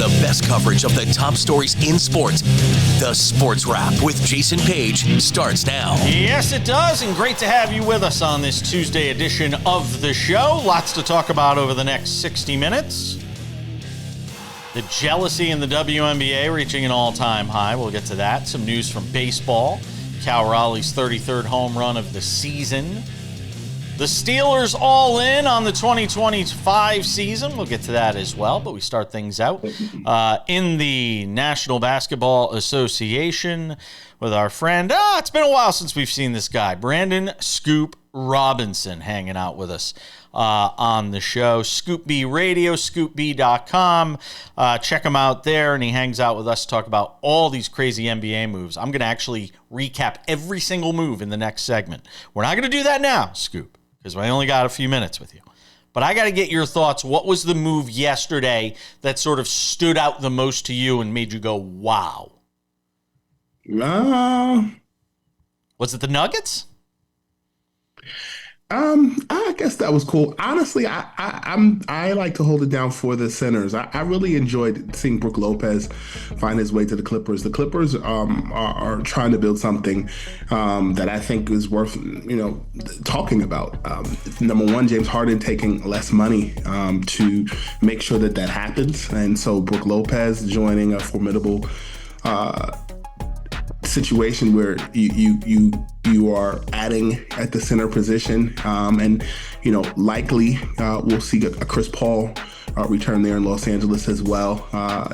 The best coverage of the top stories in sports. The Sports Wrap with Jason Page starts now. Yes, it does, and great to have you with us on this Tuesday edition of the show. Lots to talk about over the next 60 minutes. The jealousy in the WNBA reaching an all-time high. We'll get to that. Some news from baseball. Cal Raleigh's 33rd home run of the season. The Steelers all in on the 2025 season. We'll get to that as well, but we start things out in the National Basketball Association with our friend. It's been a while since we've seen this guy, Brandon Scoop Robinson, hanging out with us on the show. ScoopB Radio, ScoopB.com. Check him out there, and he hangs out with us to talk about all these crazy NBA moves. I'm going to actually recap every single move in the next segment. We're not going to do that now, Scoop, because I only got a few minutes with you. But I got to get your thoughts. What was the move yesterday that sort of stood out the most to you and made you go, wow? Was it the Nuggets? I guess that was cool. Honestly, I like to hold it down for the centers. I really enjoyed seeing Brook Lopez find his way to the Clippers. The Clippers are trying to build something that I think is worth talking about. Number one, James Harden taking less money to make sure that happens, and so Brook Lopez joining a formidable situation where you are adding at the center position, and likely we'll see a Chris Paul return there in Los Angeles as well,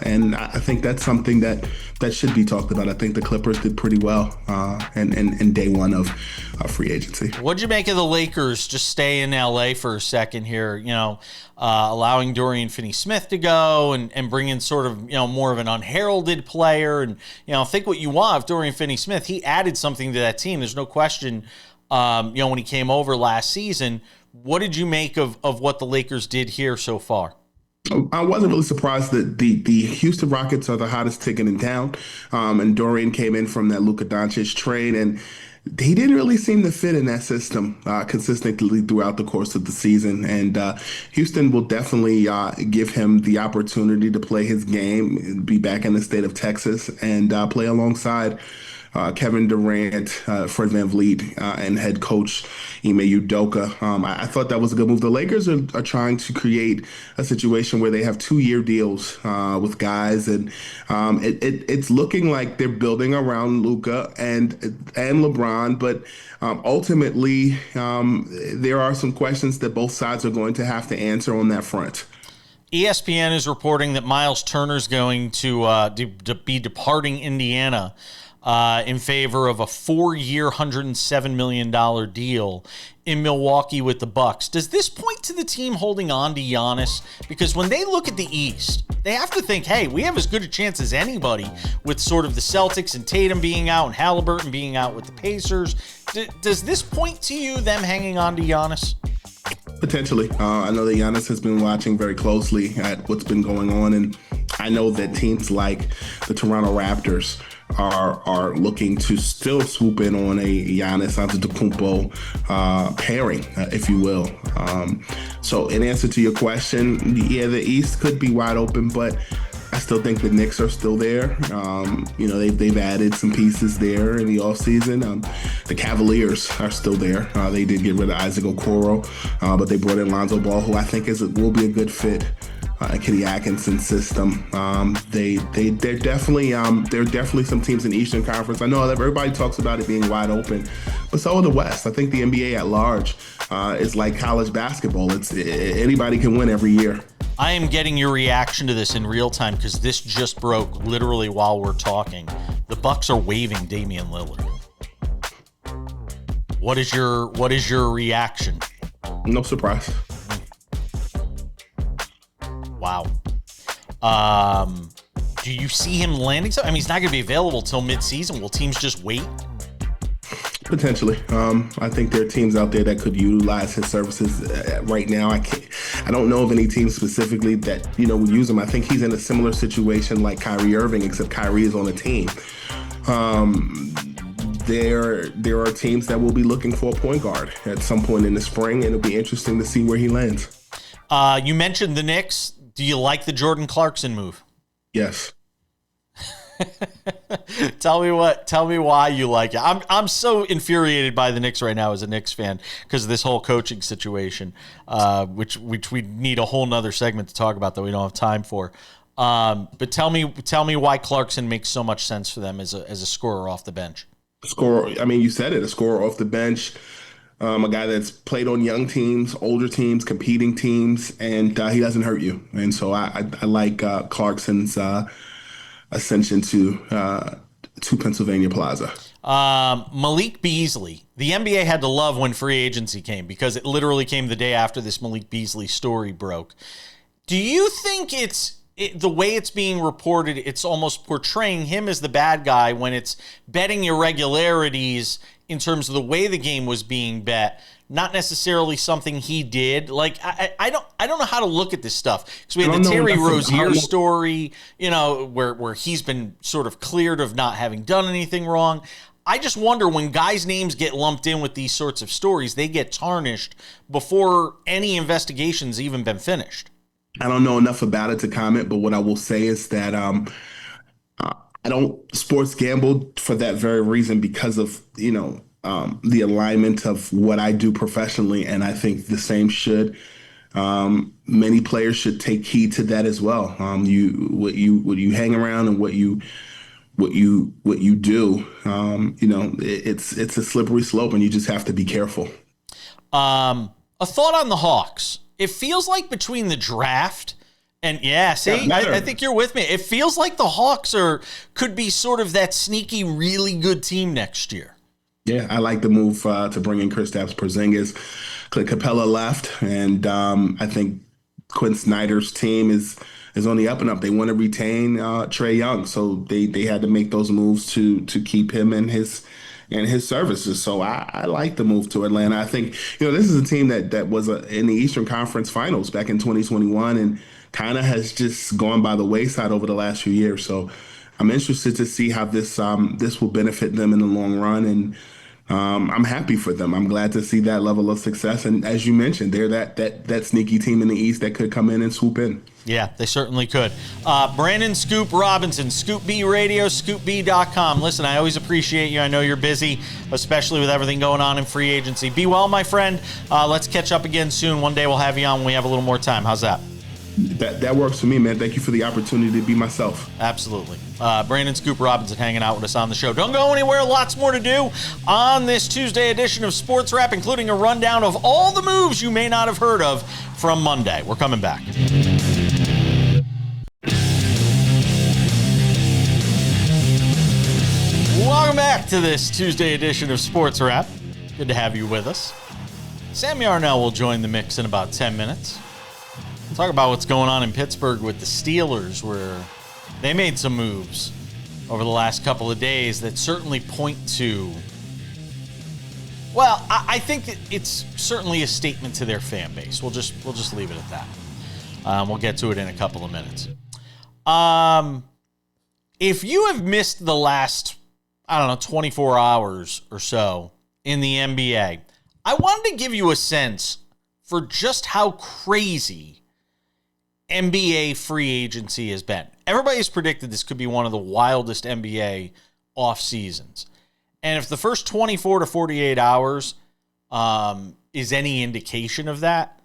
and I think that's something that should be talked about. I think the Clippers did pretty well in day one of free agency. What'd you make of the Lakers just stay in LA for a second here, allowing Dorian Finney-Smith to go and bring in sort of, more of an unheralded player, and, think what you want of Dorian Finney-Smith. He added something to that team. There's no question, when he came over last season. What did you make of what the Lakers did here so far? I wasn't really surprised that the Houston Rockets are the hottest ticket in town, and Dorian came in from that Luka Doncic trade, and he didn't really seem to fit in that system consistently throughout the course of the season. And Houston will definitely give him the opportunity to play his game, be back in the state of Texas, and play alongside Kevin Durant, Fred VanVleet, and head coach Ime Udoka. I thought that was a good move. The Lakers are trying to create a situation where they have 2-year deals with guys, and it's looking like they're building around Luka and LeBron, but ultimately there are some questions that both sides are going to have to answer on that front. ESPN is reporting that Miles Turner is going to be departing Indiana in favor of a 4-year, $107 million deal in Milwaukee with the Bucks. Does this point to the team holding on to Giannis? Because when they look at the East, they have to think, hey, we have as good a chance as anybody with sort of the Celtics and Tatum being out and Halliburton being out with the Pacers. Does this point to you, them hanging on to Giannis? Potentially. I know that Giannis has been watching very closely at what's been going on, and I know that teams like the Toronto Raptors are looking to still swoop in on a Giannis Antetokounmpo pairing, if you will. So in answer to your question, yeah, the East could be wide open, but I still think the Knicks are still there. They've added some pieces there in the offseason. The Cavaliers are still there. They did get rid of Isaac Okoro, but they brought in Lonzo Ball, who I think will be a good fit. Kenny Atkinson's system. They're definitely some teams in the Eastern Conference. I know that everybody talks about it being wide open, but so in the West. I think the NBA at large is like college basketball. It's anybody can win every year. I am getting your reaction to this in real time because this just broke literally while we're talking. The Bucks are waiving Damian Lillard. What is your reaction? No surprise. Wow. Do you see him landing something? I mean, he's not going to be available till mid-season. Will teams just wait? Potentially. I think there are teams out there that could utilize his services right now. I don't know of any team specifically that, would use him. I think he's in a similar situation like Kyrie Irving, except Kyrie is on a team. There are teams that will be looking for a point guard at some point in the spring, and it'll be interesting to see where he lands. You mentioned the Knicks. Do you like the Jordan Clarkson move? No surprise. What is your reaction? Yes. Tell me why you like it. I'm so infuriated by the Knicks right now as a Knicks fan because of this whole coaching situation, which we need a whole nother segment to talk about that we don't have time for. But tell me why Clarkson makes so much sense for them as a scorer off the bench. Scorer. I mean, you said it. A scorer off the bench. A guy that's played on young teams, older teams, competing teams, and he doesn't hurt you. And so I like Clarkson's ascension to Pennsylvania Plaza. Malik Beasley. The NBA had to love when free agency came because it literally came the day after this Malik Beasley story broke. Do you think the way it's being reported, it's almost portraying him as the bad guy when it's betting irregularities in terms of the way the game was being bet, not necessarily something he did? Like, I don't know how to look at this stuff because we had the Terry Rozier story, where he's been sort of cleared of not having done anything wrong. I just wonder when guys' names get lumped in with these sorts of stories, they get tarnished before any investigation's even been finished. I don't know enough about it to comment, but what I will say is that I don't sports gamble for that very reason because of, the alignment of what I do professionally. And I think the same should. Many players should take heed to that as well. What you hang around and what you do, it's a slippery slope and you just have to be careful. A thought on the Hawks. It feels like between the draft and I think you're with me. It feels like the Hawks could be sort of that sneaky, really good team next year. Yeah, I like the move to bring in Kristaps Porzingis. Clint Capella left, and I think Quinn Snyder's team is on the up and up. They want to retain Trae Young, so they had to make those moves to keep him in his services. So I like the move to Atlanta. I think, this is a team that was in the Eastern Conference Finals back in 2021 and kind of has just gone by the wayside over the last few years. So I'm interested to see how this will benefit them in the long run. And I'm happy for them. I'm glad to see that level of success. And as you mentioned, they're that sneaky team in the East that could come in and swoop in. Yeah, they certainly could. Brandon Scoop Robinson, ScoopB Radio, ScoopB.com. Listen, I always appreciate you. I know you're busy, especially with everything going on in free agency. Be well, my friend. Let's catch up again soon. One day we'll have you on when we have a little more time. How's that? That works for me, man. Thank you for the opportunity to be myself. Absolutely. Brandon Scoop Robinson hanging out with us on the show. Don't go anywhere. Lots more to do on this Tuesday edition of Sports Wrap, including a rundown of all the moves you may not have heard of from Monday. We're coming back. Welcome back to this Tuesday edition of Sports Wrap. Good to have you with us. Sam Yarnell will join the mix in about 10 minutes. Talk about what's going on in Pittsburgh with the Steelers, where they made some moves over the last couple of days that certainly point to, well, I think it's certainly a statement to their fan base. We'll just leave it at that. We'll get to it in a couple of minutes. If you have missed the last, 24 hours or so in the NBA, I wanted to give you a sense for just how crazy NBA free agency has been. Everybody's predicted this could be one of the wildest NBA off seasons. And if the first 24 to 48 hours is any indication of that,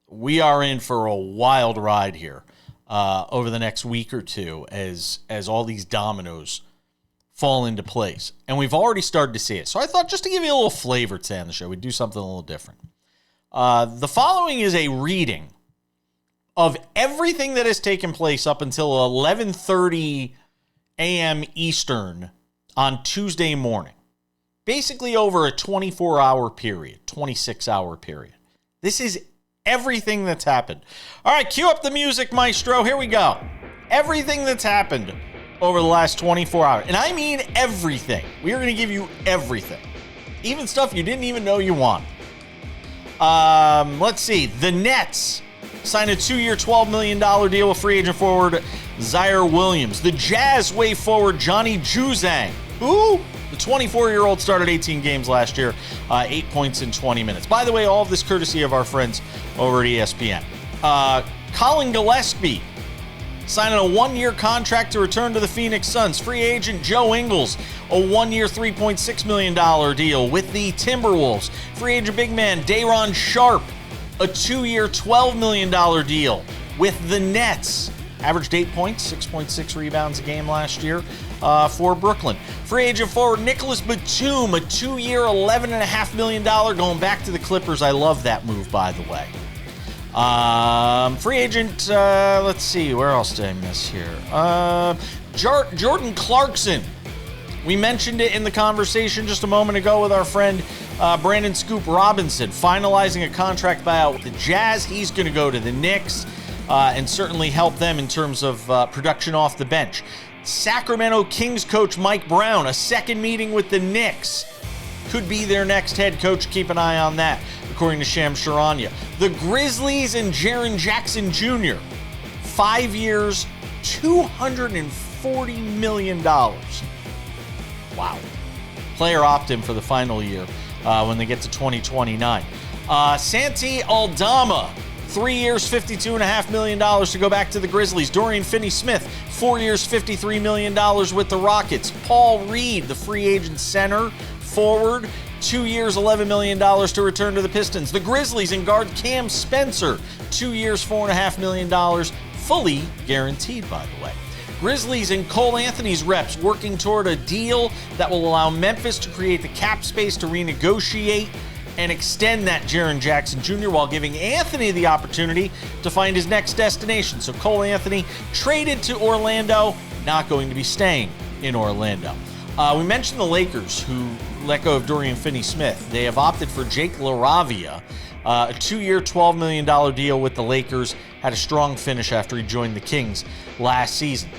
we are in for a wild ride here over the next week or two as all these dominoes fall into place. And we've already started to see it. So I thought just to give you a little flavor today on the show, we'd do something a little different. The following is a reading of everything that has taken place up until 11:30 a.m. Eastern on Tuesday morning. Basically over a 24-hour period, 26-hour period. This is everything that's happened. All right, cue up the music, maestro. Here we go. Everything that's happened over the last 24 hours. And I mean everything. We are going to give you everything. Even stuff you didn't even know you wanted. Let's see. The Nets signed a 2-year, $12 million deal with free agent forward Zaire Williams. The Jazz way forward Johnny Juzang, who the 24-year-old started 18 games last year, 8 points in 20 minutes. By the way, all of this courtesy of our friends over at ESPN. Colin Gillespie signing a one-year contract to return to the Phoenix Suns. Free agent Joe Ingles, a one-year $3.6 million deal with the Timberwolves. Free agent big man Day'Ron Sharpe, a two-year $12 million deal with the Nets. Averaged 8 points, 6.6 rebounds a game last year for Brooklyn. Free agent forward Nicholas Batum, a two-year $11.5 million going back to the Clippers. I love that move, by the way. Free agent, let's see, where else did I miss here? Jordan Clarkson. We mentioned it in the conversation just a moment ago with our friend Brandon Scoop Robinson, finalizing a contract buyout with the Jazz. He's going to go to the Knicks and certainly help them in terms of production off the bench. Sacramento Kings coach Mike Brown, a second meeting with the Knicks. Could be their next head coach. Keep an eye on that, according to Shams Charania. The Grizzlies and Jaren Jackson Jr. 5 years, $240 million. Wow. Player opt-in for the final year when they get to 2029. Santi Aldama, 3 years, $52.5 million to go back to the Grizzlies. Dorian Finney-Smith, 4 years, $53 million with the Rockets. Paul Reed, the free agent center forward, 2 years, $11 million to return to the Pistons. The Grizzlies and guard Cam Spencer, 2 years, $4.5 million, fully guaranteed, by the way. Grizzlies and Cole Anthony's reps working toward a deal that will allow Memphis to create the cap space to renegotiate and extend that Jaren Jackson Jr. while giving Anthony the opportunity to find his next destination. So Cole Anthony traded to Orlando, not going to be staying in Orlando. We mentioned the Lakers, who let go of Dorian Finney-Smith. They have opted for Jake LaRavia, a 2-year, $12 million deal with the Lakers. Had a strong finish after he joined the Kings last season.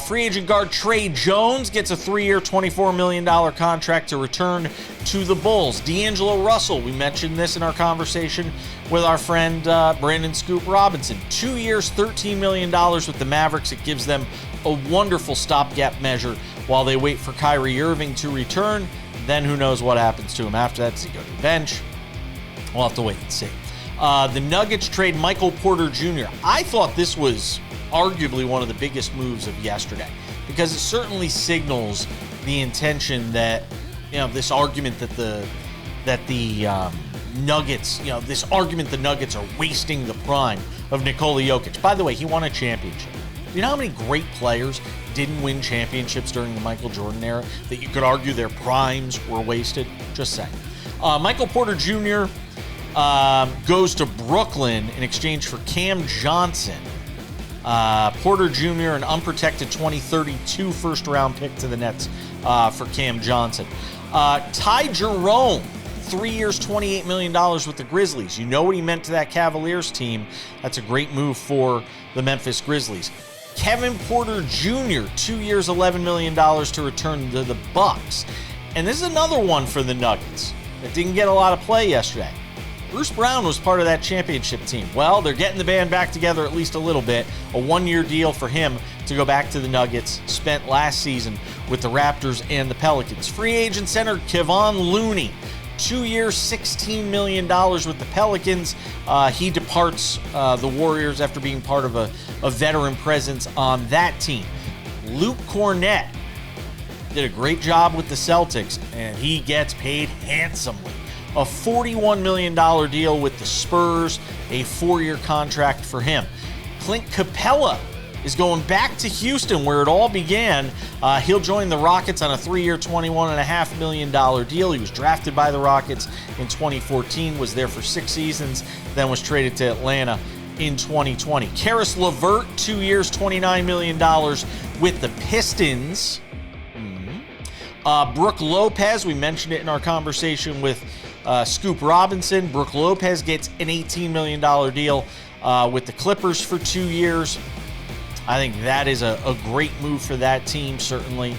Free agent guard Trey Jones gets a 3-year, $24 million contract to return to the Bulls. D'Angelo Russell, we mentioned this in our conversation with our friend Brandon Scoop Robinson. 2 years, $13 million with the Mavericks. It gives them a wonderful stopgap measure while they wait for Kyrie Irving to return. Then who knows what happens to him after that? Does he go to the bench? We'll have to wait and see. The Nuggets trade Michael Porter Jr. I thought this was arguably one of the biggest moves of yesterday, because it certainly signals the intention that, this argument that the Nuggets, this argument the Nuggets are wasting the prime of Nikola Jokic. By the way, he won a championship. You know how many great players didn't win championships during the Michael Jordan era that you could argue their primes were wasted? Just saying. Michael Porter Jr. Goes to Brooklyn in exchange for Cam Johnson. Porter Jr., an unprotected 2032 first-round pick to the Nets for Cam Johnson. Ty Jerome, 3 years, $28 million with the Grizzlies. You know what he meant to that Cavaliers team. That's a great move for the Memphis Grizzlies. Kevin Porter Jr., 2 years, $11 million to return to the Bucks. And this is another one for the Nuggets that didn't get a lot of play yesterday. Bruce Brown was part of that championship team. Well, they're getting the band back together at least a little bit. A one-year deal for him to go back to the Nuggets, spent last season with the Raptors and the Pelicans. Free agent center Kevon Looney, 2 years, $16 million with the Pelicans. He departs the Warriors after being part of a veteran presence on that team. Luke Cornett did a great job with the Celtics, and he gets paid handsomely. A $41 million deal with the Spurs, a 4-year contract for him. Clint Capella is going back to Houston, where it all began. He'll join the Rockets on a 3-year, $21.5 million deal. He was drafted by the Rockets in 2014, was there for 6 seasons, then was traded to Atlanta in 2020. Karis LeVert, 2 years, $29 million with the Pistons. Brooke Lopez, we mentioned it in our conversation with Scoop Robinson. Brooke Lopez gets an $18 million deal with the Clippers for 2 years. I think that is a great move for that team, certainly.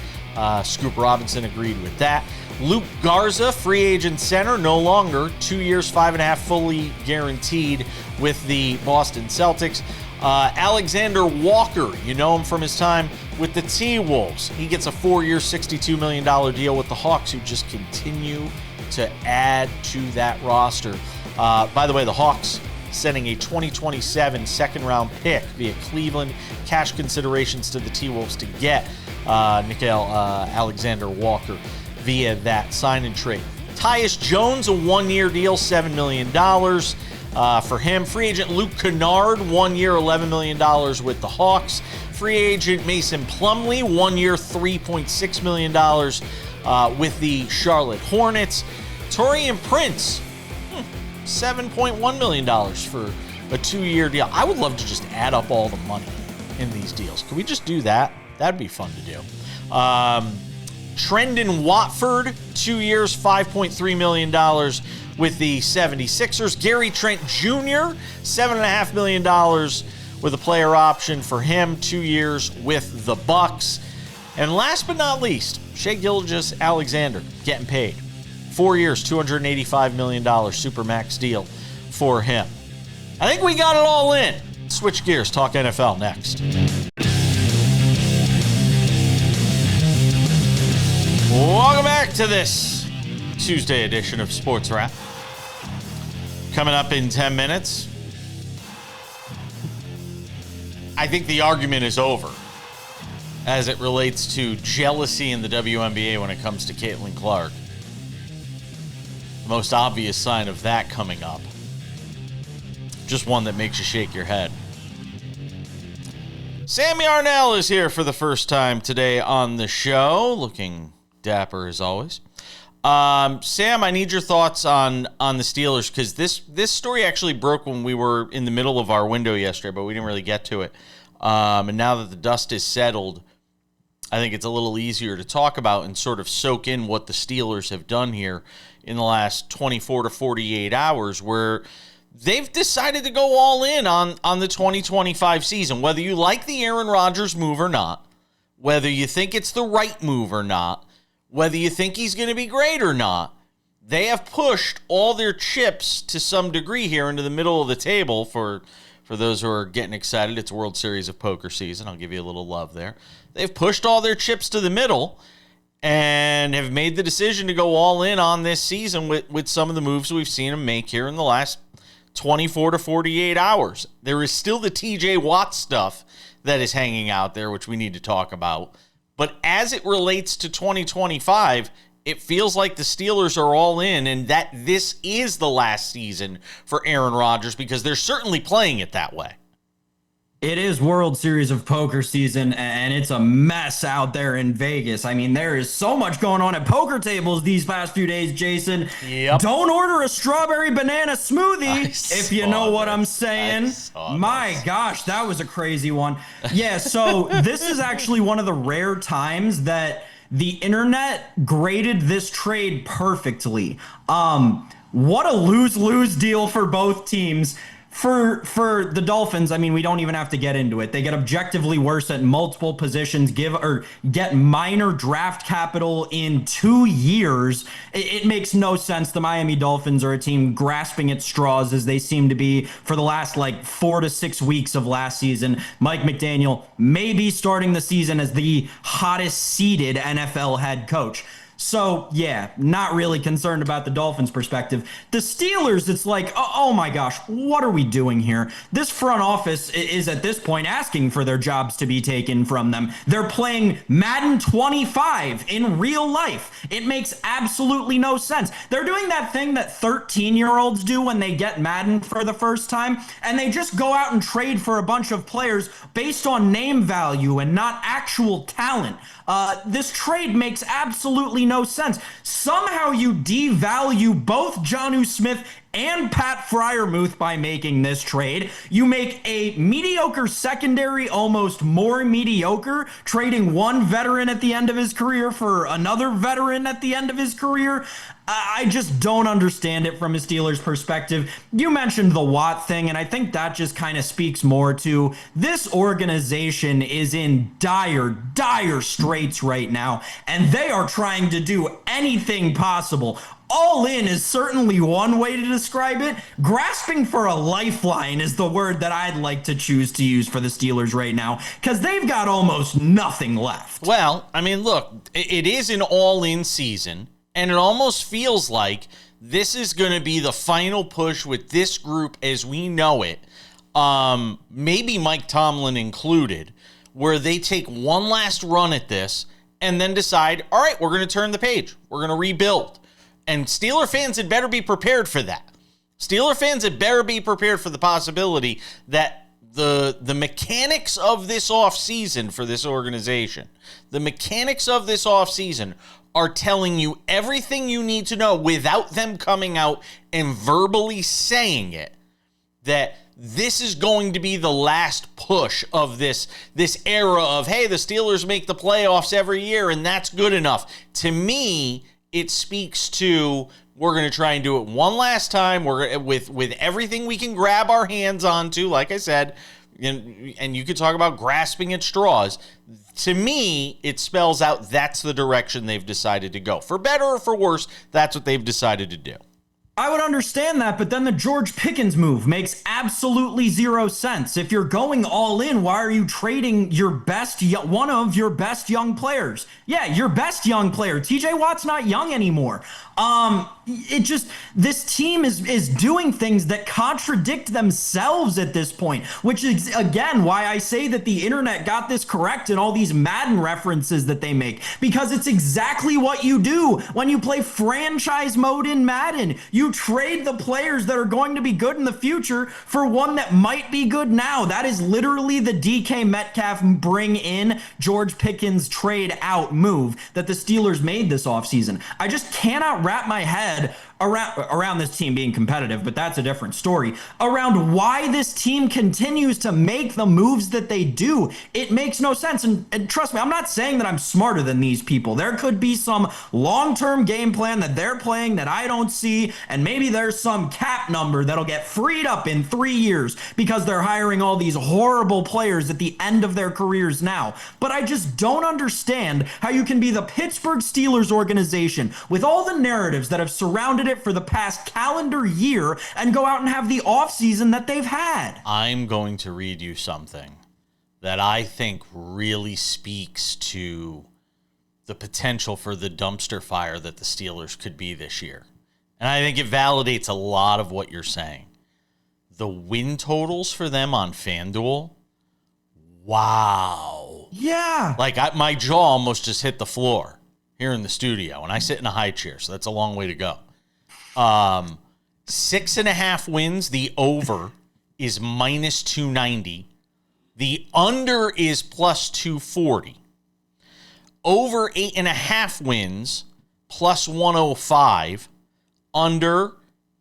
Scoop Robinson agreed with that. Luke Garza, free agent center, no longer. 2 years, $5.5 fully guaranteed with the Boston Celtics. Alexander Walker, you know him from his time with the T-Wolves. He gets a 4-year, $62 million deal with the Hawks, who just continue to add to that roster. By the way, the Hawks sending a 2027 second-round pick via Cleveland, cash considerations to the T-Wolves to get Nickeil Alexander-Walker via that sign-and-trade. Tyus Jones, a one-year deal, $7 million for him. Free agent Luke Kennard, 1 year, $11 million with the Hawks. Free agent Mason Plumlee, 1 year, $3.6 million with the Charlotte Hornets. Taurean Prince, $7.1 million for a 2-year deal. I would love to just add up all the money in these deals. Can we just do that? That'd be fun to do. Trendon Watford, 2 years, $5.3 million with the 76ers. Gary Trent Jr., $7.5 million with a player option for him, 2 years with the Bucks. And last but not least, Shai Gilgeous-Alexander getting paid. 4 years, $285 million Supermax deal for him. I think we got it all in. Switch gears, talk NFL next. Welcome back to this Tuesday edition of Sports Wrap. Coming up in 10 minutes, I think the argument is over as it relates to jealousy in the WNBA when it comes to Caitlin Clark. The most obvious sign of that coming up. Just one that makes you shake your head. Sam Yarnell is here for the first time today on the show, looking dapper as always. Sam, I need your thoughts on the Steelers, because this story actually broke when we were in the middle of our window yesterday, but we didn't really get to it. And now that the dust is settled, I think it's a little easier to talk about and sort of soak in what the Steelers have done here in the last 24 to 48 hours, where they've decided to go all in on the 2025 season. Whether you like the Aaron Rodgers move or not, whether you think it's the right move or not, whether you think he's going to be great or not, they have pushed all their chips to some degree here into the middle of the table. For those who are getting excited, it's World Series of Poker season. I'll give you a little love there. They've pushed all their chips to the middle and have made the decision to go all in on this season with some of the moves we've seen them make here in the last 24 to 48 hours. There is still the TJ Watt stuff that is hanging out there, which we need to talk about. But as it relates to 2025, it feels like the Steelers are all in and that this is the last season for Aaron Rodgers, because they're certainly playing it that way. It is World Series of Poker season, and it's a mess out there in Vegas. I mean, there is so much going on at poker tables these past few days, Jason. Yep. Don't order a strawberry banana smoothie, if you know what I'm saying. My gosh, that was a crazy one. Yeah, so this is actually one of the rare times that the internet graded this trade perfectly. What a lose-lose deal for both teams. For the Dolphins, I mean, we don't even have to get into it. They get objectively worse at multiple positions, get minor draft capital in 2 years. It makes no sense. The Miami Dolphins are a team grasping at straws, as they seem to be for the last 4 to 6 weeks of last season. Mike McDaniel may be starting the season as the hottest seeded NFL head coach. So, yeah, not really concerned about the Dolphins' perspective. The Steelers, it's like, oh my gosh, what are we doing here? This front office is at this point asking for their jobs to be taken from them. They're playing Madden 25 in real life. It makes absolutely no sense. They're doing that thing that 13-year-olds do when they get Madden for the first time, and they just go out and trade for a bunch of players based on name value and not actual talent. This trade makes absolutely no sense. Somehow you devalue both Jonnu Smith and Pat Freiermuth by making this trade. You make a mediocre secondary almost more mediocre, trading one veteran at the end of his career for another veteran at the end of his career. I just don't understand it from a Steelers perspective. You mentioned the Watt thing, and I think that just kind of speaks more to this organization is in dire straits right now, and they are trying to do anything possible. All in is certainly one way to describe it. Grasping for a lifeline is the word that I'd like to choose to use for the Steelers right now, because they've got almost nothing left. Well, I mean, look, it is an all-in season, and it almost feels like this is going to be the final push with this group as we know it, maybe Mike Tomlin included, where they take one last run at this and then decide, all right, we're going to turn the page. We're going to rebuild. And Steeler fans had better be prepared for that. Steeler fans had better be prepared for the possibility that the mechanics of this offseason for this organization, the mechanics of this offseason are telling you everything you need to know without them coming out and verbally saying it, that this is going to be the last push of this era of, hey, the Steelers make the playoffs every year and that's good enough. To me, it speaks to, we're going to try and do it one last time. We're with everything we can grab our hands onto, like I said, and you could talk about grasping at straws. To me, it spells out that's the direction they've decided to go. For better or for worse, that's what they've decided to do. I would understand that, but then the George Pickens move makes absolutely zero sense. If you're going all in, why are you trading one of your best young players? Yeah, your best young player. TJ Watt's not young anymore. This team is doing things that contradict themselves at this point, which is, again, why I say that the internet got this correct in all these Madden references that they make, because it's exactly what you do when you play franchise mode in Madden. You trade the players that are going to be good in the future for one that might be good now. That is literally the DK Metcalf bring in George Pickens trade out move that the Steelers made this offseason. I just cannot wrap my head around this team being competitive, but that's a different story, around why this team continues to make the moves that they do. It makes no sense. And trust me, I'm not saying that I'm smarter than these people. There could be some long-term game plan that they're playing that I don't see, and maybe there's some cap number that'll get freed up in 3 years because they're hiring all these horrible players at the end of their careers now. But I just don't understand how you can be the Pittsburgh Steelers organization with all the narratives that have surrounded it for the past calendar year and go out and have the offseason that they've had. I'm going to read you something that I think really speaks to the potential for the dumpster fire that the Steelers could be this year. And I think it validates a lot of what you're saying. The win totals for them on FanDuel, wow. Yeah. Like my jaw almost just hit the floor here in the studio, and I sit in a high chair, so that's a long way to go. 6.5 wins. The over is minus 290. The under is plus 240. Over 8.5 wins, plus 105. Under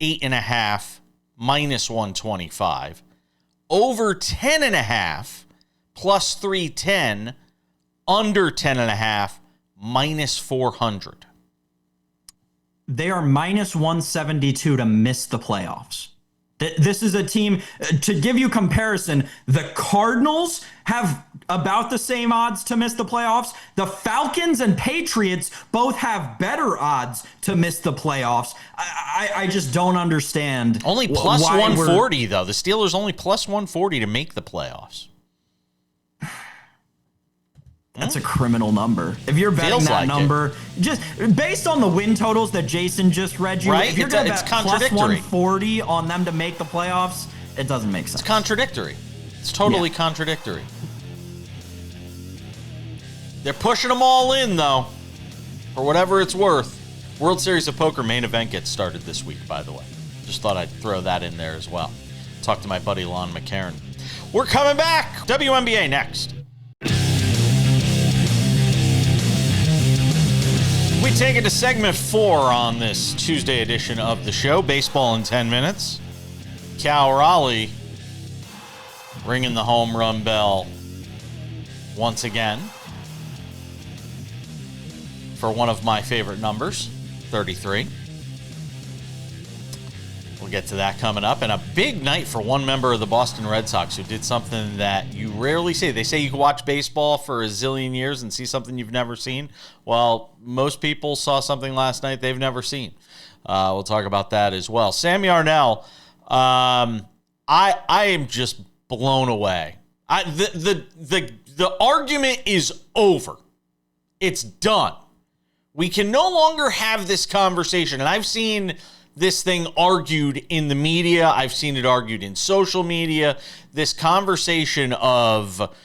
8.5, minus 125. Over 10.5, plus 310. Under 10.5, minus 400. They are minus 172 to miss the playoffs. This is a team, to give you comparison, the Cardinals have about the same odds to miss the playoffs. The Falcons and Patriots both have better odds to miss the playoffs. I just don't understand. Only plus 140, though. The Steelers only plus 140 to make the playoffs. That's a criminal number. If you're betting that number, just based on the win totals that Jason just read you, right? If you're going to bet plus 140 on them to make the playoffs, it doesn't make sense. It's contradictory. It's totally contradictory. They're pushing them all in, though, for whatever it's worth. World Series of Poker main event gets started this week, by the way. Just thought I'd throw that in there as well. Talk to my buddy Lon McCarron. We're coming back. WNBA next. We take it to segment 4 on this Tuesday edition of the show. Baseball in 10 minutes. Cal Raleigh ringing the home run bell once again for one of my favorite numbers, 33. We'll get to that coming up. And a big night for one member of the Boston Red Sox who did something that you rarely see. They say you can watch baseball for a zillion years and see something you've never seen. Well, most people saw something last night they've never seen. We'll talk about that as well. Sam Yarnell, I am just blown away. The argument is over. It's done. We can no longer have this conversation. And I've seen this thing argued in the media. I've seen it argued in social media. This conversation of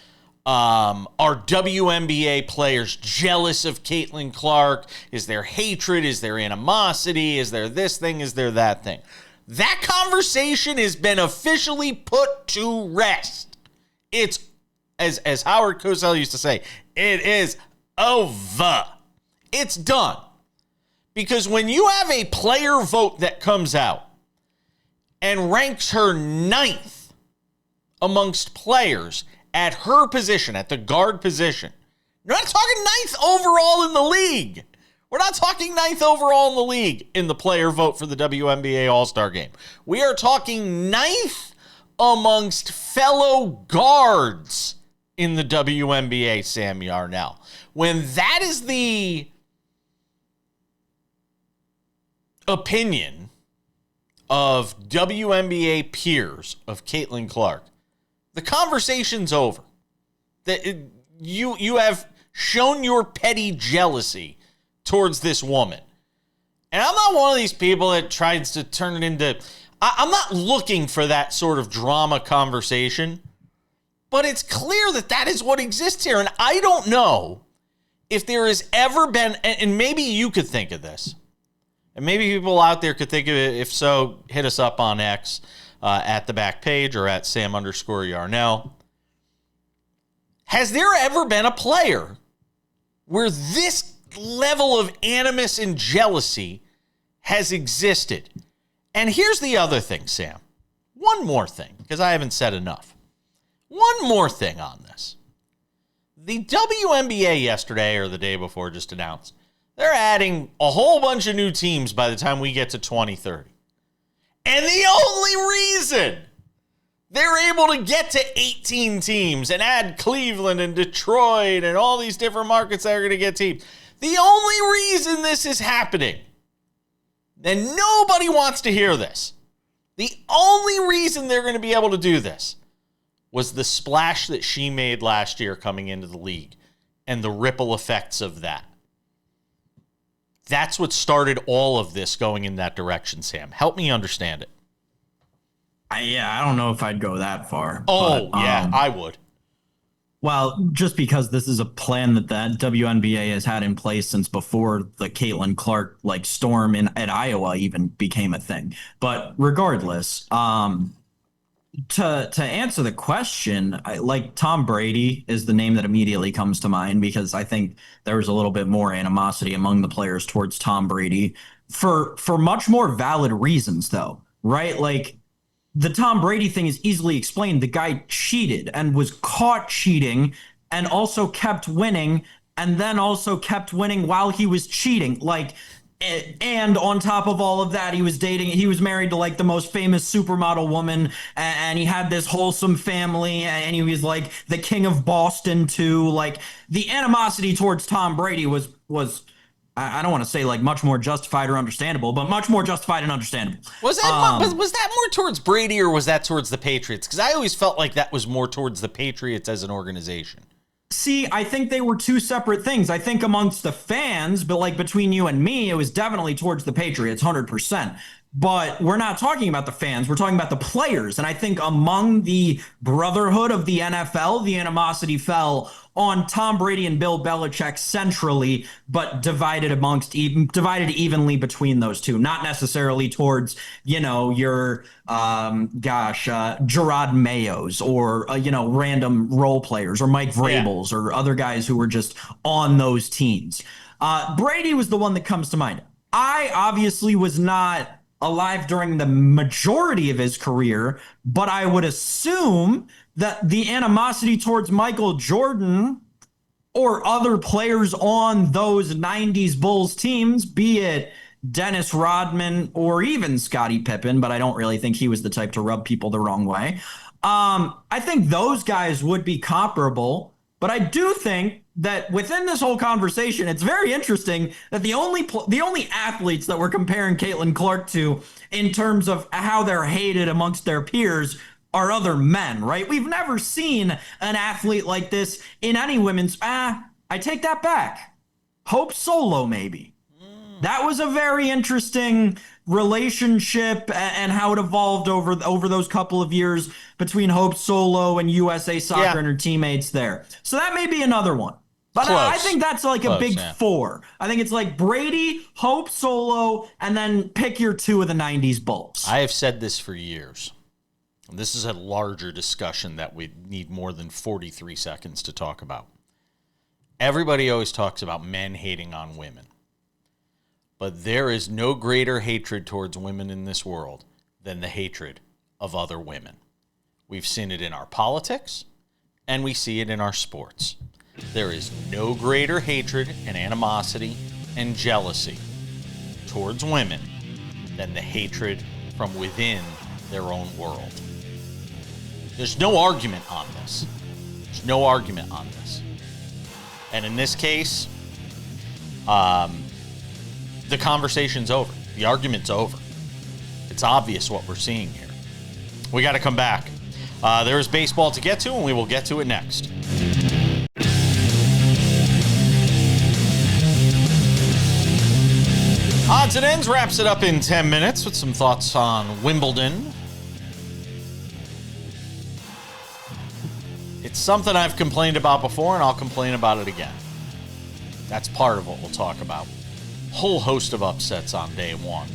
are WNBA players jealous of Caitlin Clark? Is there hatred? Is there animosity? Is there this thing? Is there that thing? That conversation has been officially put to rest. It's, as Howard Cosell used to say, it is over. It's done. Because when you have a player vote that comes out and ranks her 9th amongst players at her position, at the guard position, you're not talking 9th overall in the league. We're not talking 9th overall in the league in the player vote for the WNBA All-Star game. We are talking 9th amongst fellow guards in the WNBA, Sam Yarnell. When that is the opinion of WNBA peers of Caitlin Clark, the conversation's over. You have shown your petty jealousy towards this woman. And I'm not one of these people that tries to turn it into... I'm not looking for that sort of drama conversation, but it's clear that that is what exists here. And I don't know if there has ever been... And maybe you could think of this. And maybe people out there could think of it. If so, hit us up on X at the back page or at Sam_Yarnell. Has there ever been a player where this level of animus and jealousy has existed? And here's the other thing, Sam. One more thing, because I haven't said enough. One more thing on this. The WNBA yesterday or the day before just announced they're adding a whole bunch of new teams by the time we get to 2030. And the only reason they're able to get to 18 teams and add Cleveland and Detroit and all these different markets that are going to get teams, the only reason this is happening, and nobody wants to hear this, the only reason they're going to be able to do this was the splash that she made last year coming into the league and the ripple effects of that. That's what started all of this going in that direction, Sam. Help me understand it. I don't know if I'd go that far. Oh, but, yeah, I would. Well, just because this is a plan that the WNBA has had in place since before the Caitlin Clark storm at Iowa even became a thing. But regardless, to answer the question, Tom Brady is the name that immediately comes to mind because I think there was a little bit more animosity among the players towards Tom Brady for much more valid reasons, though, right? The Tom Brady thing is easily explained. The guy cheated and was caught cheating and also kept winning and then also kept winning while he was cheating. And on top of all of that, he was married to the most famous supermodel woman and he had this wholesome family and he was the king of Boston too. The animosity towards Tom Brady was I don't want to say much more justified or understandable, but much more justified and understandable. Was that more towards Brady or was that towards the Patriots? Because I always felt like that was more towards the Patriots as an organization. See, I think they were two separate things. I think amongst the fans, but between you and me, it was definitely towards the Patriots, 100%. But we're not talking about the fans. We're talking about the players. And I think among the brotherhood of the NFL, the animosity fell on Tom Brady and Bill Belichick centrally, but divided evenly between those two. Not necessarily towards, your Gerard Mayos or, random role players or Mike Vrabels or other guys who were just on those teams. Brady was the one that comes to mind. I obviously was not alive during the majority of his career, but I would assume that the animosity towards Michael Jordan or other players on those 90s Bulls teams, be it Dennis Rodman or even Scottie Pippen, but I don't really think he was the type to rub people the wrong way. I think those guys would be comparable, but I do think that within this whole conversation, it's very interesting that the only athletes that we're comparing Caitlin Clark to in terms of how they're hated amongst their peers are other men, right? We've never seen an athlete like this in any women's. I take that back. Hope Solo, maybe. that was a very interesting relationship and how it evolved over those couple of years between Hope Solo and USA Soccer and her teammates there. So that may be another one. But I think that's like a big four. I think it's like Brady, Hope Solo, and then pick your two of the 90s Bulls. I have said this for years. This is a larger discussion that we need more than 43 seconds to talk about. Everybody always talks about men hating on women. But there is no greater hatred towards women in this world than the hatred of other women. We've seen it in our politics, and we see it in our sports. There is no greater hatred and animosity and jealousy towards women than the hatred from within their own world. There's no argument on this. There's no argument on this. And in this case, the conversation's over. The argument's over. It's obvious what we're seeing here. We got to come back. There is baseball to get to, and we will get to it next. Odds and Ends wraps it up in 10 minutes with some thoughts on Wimbledon. It's something I've complained about before, and I'll complain about it again. That's part of what we'll talk about. Whole host of upsets on day one.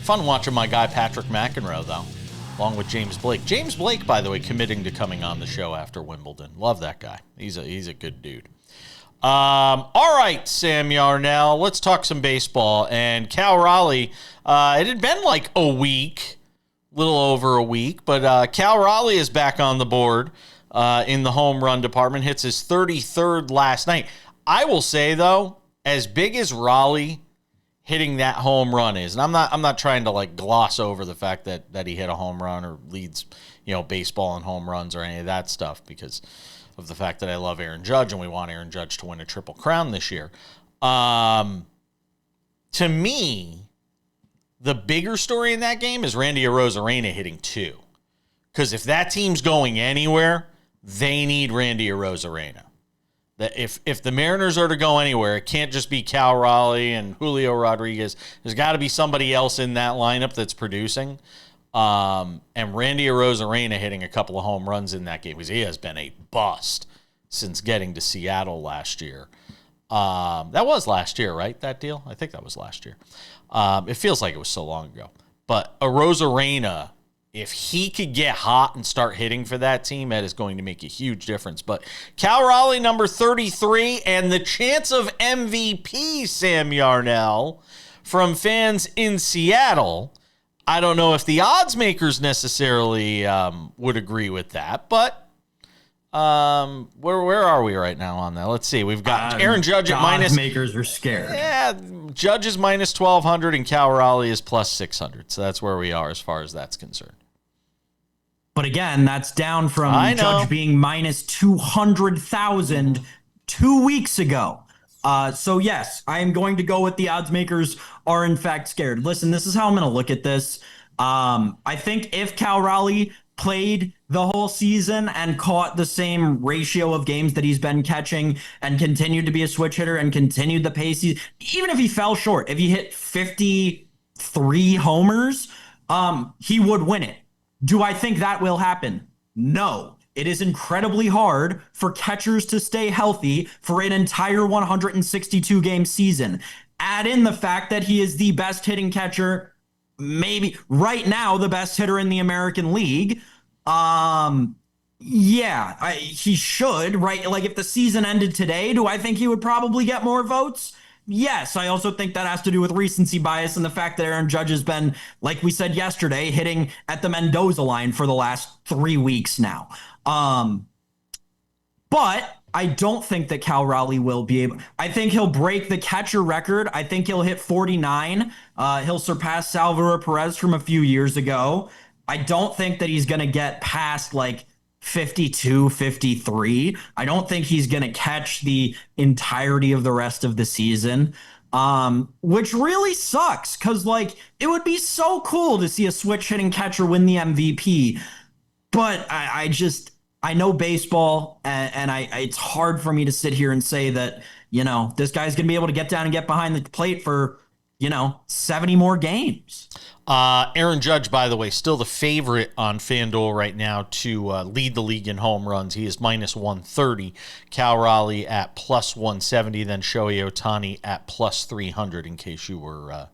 Fun watching my guy Patrick McEnroe, though, along with James Blake. James Blake, by the way, committing to coming on the show after Wimbledon. Love that guy. He's a good dude. All right, Sam Yarnell, let's talk some baseball. And Cal Raleigh, it had been like a week, little over a week, but Cal Raleigh is back on the board in the home run department. Hits his 33rd last night. I will say, though, as big as Raleigh hitting that home run is, and I'm not trying to like gloss over the fact that he hit a home run or leads, baseball in home runs or any of that stuff, because of the fact that I love Aaron Judge and we want Aaron Judge to win a Triple Crown this year. To me, the bigger story in that game is Randy Arozarena hitting 2. Because if that team's going anywhere, they need Randy Arozarena. That if the Mariners are to go anywhere, it can't just be Cal Raleigh and Julio Rodriguez. There's got to be somebody else in that lineup that's producing. And Randy Arozarena hitting a couple of home runs in that game, because he has been a bust since getting to Seattle last year. That was last year, right, that deal? I think that was last year. It feels like it was so long ago. But Arozarena, if he could get hot and start hitting for that team, that is going to make a huge difference. But Cal Raleigh, number 33, and the chance of MVP, Sam Yarnell, from fans in Seattle. I don't know if the odds makers necessarily would agree with that, but where are we right now on that? Let's see. We've got Aaron Judge at minus. Odds makers are scared. Yeah, Judge is minus 1,200 and Cal Raleigh is plus 600. So that's where we are as far as that's concerned. But again, that's down from Judge being minus 200,000 2 weeks ago. So yes, I am going to go with the odds makers are in fact scared. Listen, this is how I'm going to look at this. I think if Cal Raleigh played the whole season and caught the same ratio of games that he's been catching and continued to be a switch hitter and continued the pace, even if he fell short, if he hit 53 homers, he would win it. Do I think that will happen? No. It is incredibly hard for catchers to stay healthy for an entire 162-game season. Add in the fact that he is the best hitting catcher, maybe right now the best hitter in the American League. He should, right? Like if the season ended today, do I think he would probably get more votes? Yes, I also think that has to do with recency bias and the fact that Aaron Judge has been, like we said yesterday, hitting at the Mendoza line for the last 3 weeks now. But I don't think that Cal Raleigh will be able. I think he'll break the catcher record. I think he'll hit 49. He'll surpass Salvador Perez from a few years ago. I don't think that he's going to get past like 52, 53. I don't think he's going to catch the entirety of the rest of the season, which really sucks because like it would be so cool to see a switch hitting catcher win the MVP. But I know baseball, and it's hard for me to sit here and say that, this guy's going to be able to get down and get behind the plate for, 70 more games. Aaron Judge, by the way, still the favorite on FanDuel right now to lead the league in home runs. He is minus 130. Cal Raleigh at plus 170. Then Shohei Ohtani at plus 300 in case you were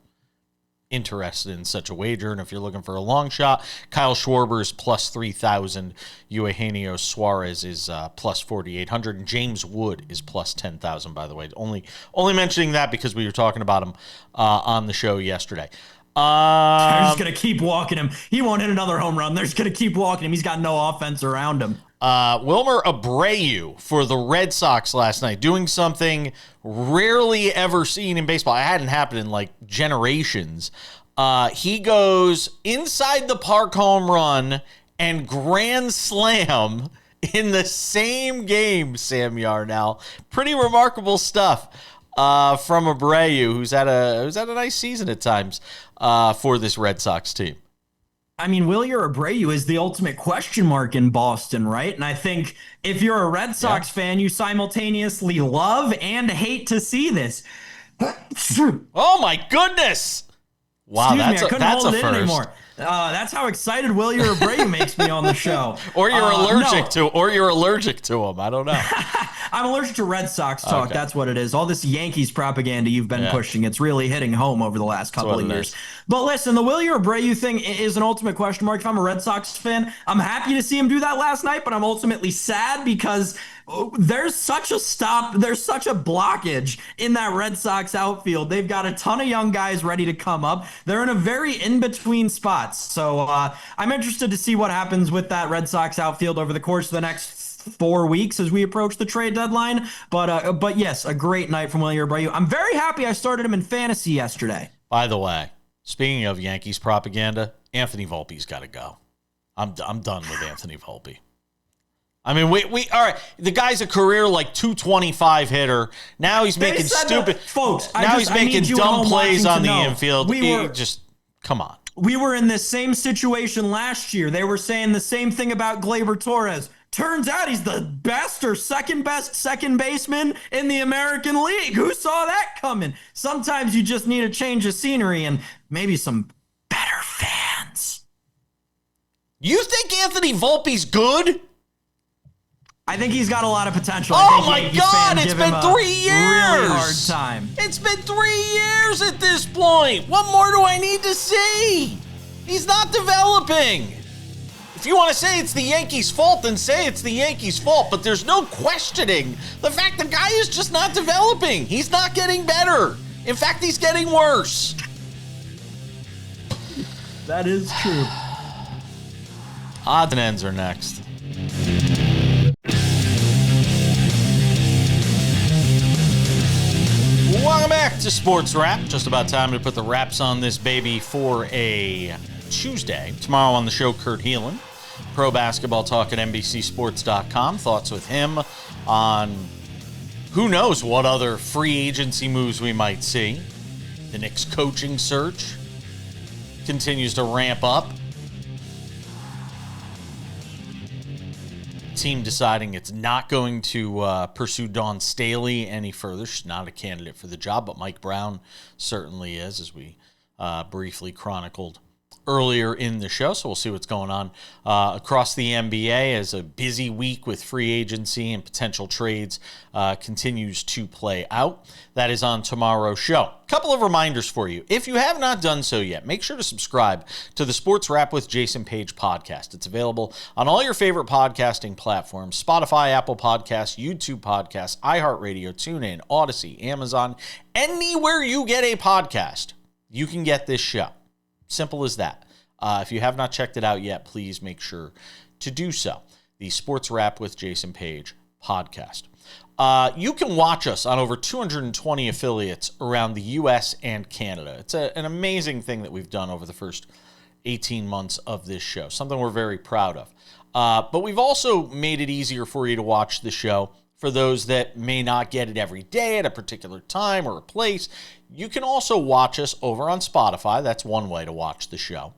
interested in such a wager. And if you're looking for a long shot, Kyle Schwarber is plus 3,000. Eugenio Suarez is plus 4,800. And James Wood is plus 10,000, by the way. Only mentioning that because we were talking about him on the show yesterday. They're just going to keep walking him. He won't hit another home run. They're just going to keep walking him. He's got no offense around him. Wilyer Abreu for the Red Sox last night, doing something rarely ever seen in baseball. It hadn't happened in like generations. He goes inside the park home run and grand slam in the same game, Sam Yarnell. Pretty remarkable stuff from Abreu, who's had a nice season at times for this Red Sox team. I mean, Wilyer Abreu is the ultimate question mark in Boston, right? And I think if you're a Red Sox fan, you simultaneously love and hate to see this. Oh my goodness! Wow, that's a first. Anymore. That's how excited Wilyer Abreu makes me on the show. Or you're allergic to him. I don't know. I'm allergic to Red Sox talk. Okay. That's what it is. All this Yankees propaganda you've been pushing, it's really hitting home over the last couple of years. But listen, the Wilyer Abreu thing is an ultimate question mark. If I'm a Red Sox fan, I'm happy to see him do that last night, but I'm ultimately sad because there's such a blockage in that Red Sox outfield. They've got a ton of young guys ready to come up. They're in a very in-between spots. So I'm interested to see what happens with that Red Sox outfield over the course of the next 4 weeks as we approach the trade deadline. But yes, a great night from Wilyer Abreu. I'm very happy I started him in fantasy yesterday. By the way, speaking of Yankees propaganda, Anthony Volpe's got to go. I'm done with Anthony Volpe. I mean, we all right. The guy's a career like 225 hitter. Now he's making stupid folks. Now he's making dumb plays on the infield. Come on. We were in this same situation last year. They were saying the same thing about Gleyber Torres. Turns out he's the best or second best second baseman in the American League. Who saw that coming? Sometimes you just need a change of scenery and maybe some better fans. You think Anthony Volpe's good? I think he's got a lot of potential. Oh my God, it's been 3 years. Really hard time. It's been 3 years at this point. What more do I need to see? He's not developing. If you want to say it's the Yankees' fault, then say it's the Yankees' fault. But there's no questioning the fact the guy is just not developing. He's not getting better. In fact, he's getting worse. That is true. Odds and ends are next. Welcome back to Sports Wrap. Just about time to put the wraps on this baby for a Tuesday. Tomorrow on the show, Kurt Heelan, pro basketball talk at NBCSports.com. Thoughts with him on who knows what other free agency moves we might see. The Knicks coaching search continues to ramp up. Team deciding it's not going to pursue Dawn Staley any further. She's not a candidate for the job, but Mike Brown certainly is, as we briefly chronicled earlier in the show. So we'll see what's going on across the NBA as a busy week with free agency and potential trades continues to play out. That is on tomorrow's show. Couple of reminders for you. If you have not done so yet, make sure to subscribe to the Sports Wrap with Jason Page podcast. It's available on all your favorite podcasting platforms: Spotify, Apple Podcasts, YouTube Podcasts, iHeartRadio, TuneIn, Odyssey, Amazon. Anywhere you get a podcast, you can get this show. Simple as that. If you have not checked it out yet, please make sure to do so. The Sports Wrap with Jason Page podcast. You can watch us on over 220 affiliates around the U.S. and Canada. It's an amazing thing that we've done over the first 18 months of this show, something we're very proud of. But we've also made it easier for you to watch the show. For those that may not get it every day at a particular time or a place, you can also watch us over on Spotify. That's one way to watch the show.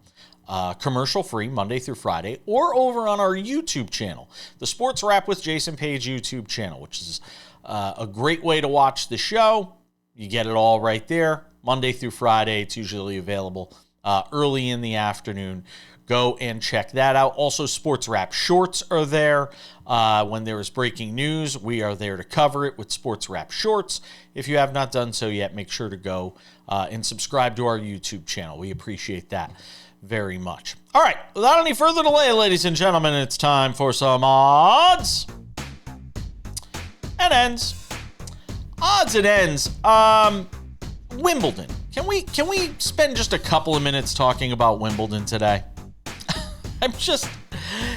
commercial-free Monday through Friday, or over on our YouTube channel, the SportsWrap with Jason Page YouTube channel, which is a great way to watch the show. You get it all right there, Monday through Friday. It's usually available early in the afternoon. Go and check that out. Also, SportsWrap Shorts are there. When there is breaking news, we are there to cover it with SportsWrap Shorts. If you have not done so yet, make sure to go and subscribe to our YouTube channel. We appreciate that very much. All right, without any further delay, ladies and gentlemen, it's time for some odds and ends. Odds and ends. Wimbledon. Can we spend just a couple of minutes talking about Wimbledon today?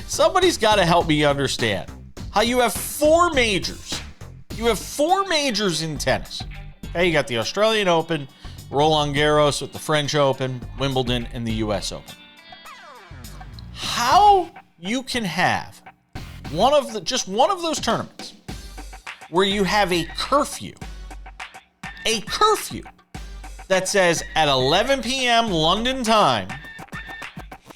Somebody's got to help me understand how you have four majors. You have four majors in tennis. Okay, you got the Australian Open, Roland Garros with the French Open, Wimbledon, and the U.S. Open. How you can have one of those tournaments where you have a curfew that says at 11 p.m. London time,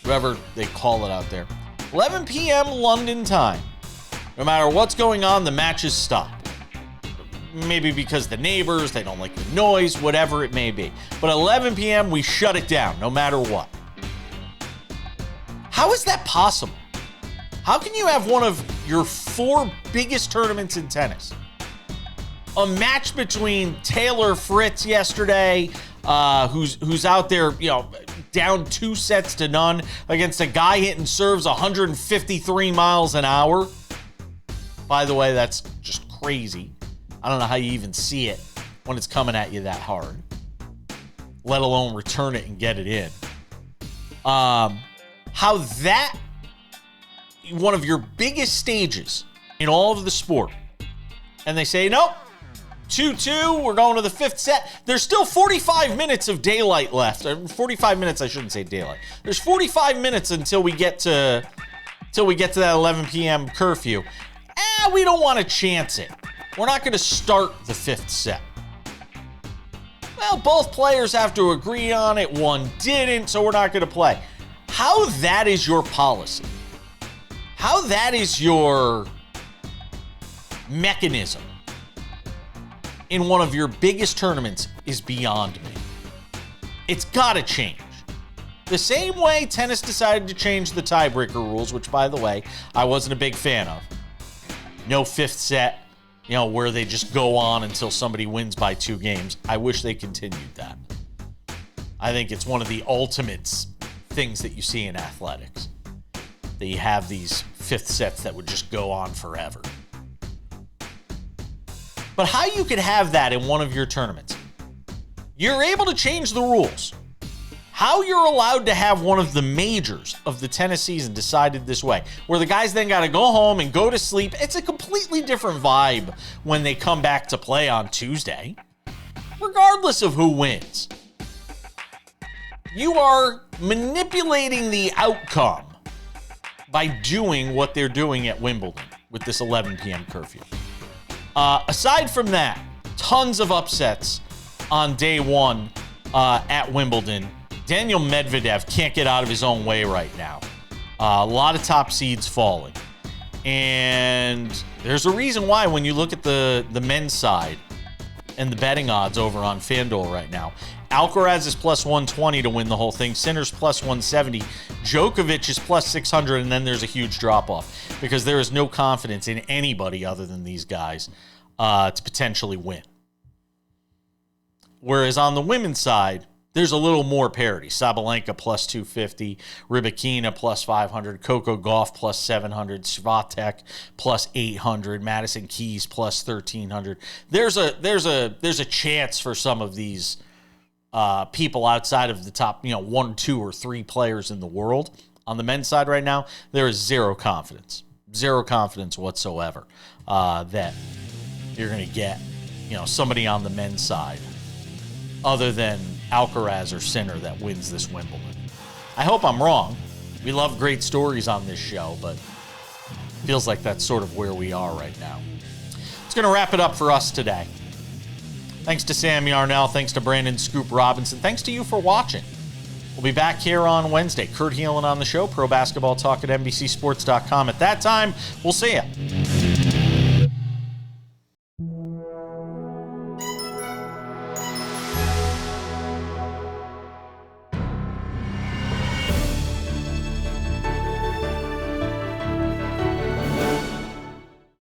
whatever they call it out there, 11 p.m. London time, no matter what's going on, the matches stop. Maybe because the neighbors, they don't like the noise, whatever it may be. But 11 p.m., we shut it down, no matter what. How is that possible? How can you have one of your four biggest tournaments in tennis? A match between Taylor Fritz yesterday, who's out there, down 2-0 against a guy hitting serves 153 miles an hour. By the way, that's just crazy. I don't know how you even see it when it's coming at you that hard, let alone return it and get it in. How that, one of your biggest stages in all of the sport, and they say, nope, 2-2, we're going to the fifth set. There's still 45 minutes of daylight left. 45 minutes, I shouldn't say daylight. There's 45 minutes until we get to that 11 p.m. curfew. We don't want to chance it. We're not going to start the fifth set. Well, both players have to agree on it. One didn't, so we're not going to play. How that is your policy, how that is your mechanism in one of your biggest tournaments is beyond me. It's got to change. The same way tennis decided to change the tiebreaker rules, which, by the way, I wasn't a big fan of. No fifth set, where they just go on until somebody wins by 2 games. I wish they continued that. I think it's one of the ultimate things that you see in athletics, that you have these fifth sets that would just go on forever. But how you could have that in one of your tournaments? You're able to change the rules. How you're allowed to have one of the majors of the tennis season decided this way, where the guys then got to go home and go to sleep. It's a completely different vibe when they come back to play on Tuesday, regardless of who wins. You are manipulating the outcome by doing what they're doing at Wimbledon with this 11 p.m. curfew. Aside from that, tons of upsets on day one at Wimbledon. Daniel Medvedev can't get out of his own way right now. A lot of top seeds falling. And there's a reason why when you look at the men's side and the betting odds over on FanDuel right now, Alcaraz is plus 120 to win the whole thing. Sinner's plus 170. Djokovic is plus 600, and then there's a huge drop-off because there is no confidence in anybody other than these guys to potentially win. Whereas on the women's side, there's a little more parity. Sabalenka plus 250, Rybakina plus 500, Coco Gauff plus 700, Swiatek plus 800, Madison Keys plus 1300. There's a chance for some of these people outside of the top, 1, 2, or 3 players in the world. On the men's side right now, there is zero confidence whatsoever that you're going to get, somebody on the men's side other than Alcaraz or Sinner that wins this Wimbledon. I hope I'm wrong. We love great stories on this show, but it feels like that's sort of where we are right now. It's going to wrap it up for us today. Thanks to Sam Yarnell. Thanks to Brandon Scoop Robinson. Thanks to you for watching. We'll be back here on Wednesday. Kurt Heelan on the show, pro basketball talk at NBCsports.com. At that time, we'll see you.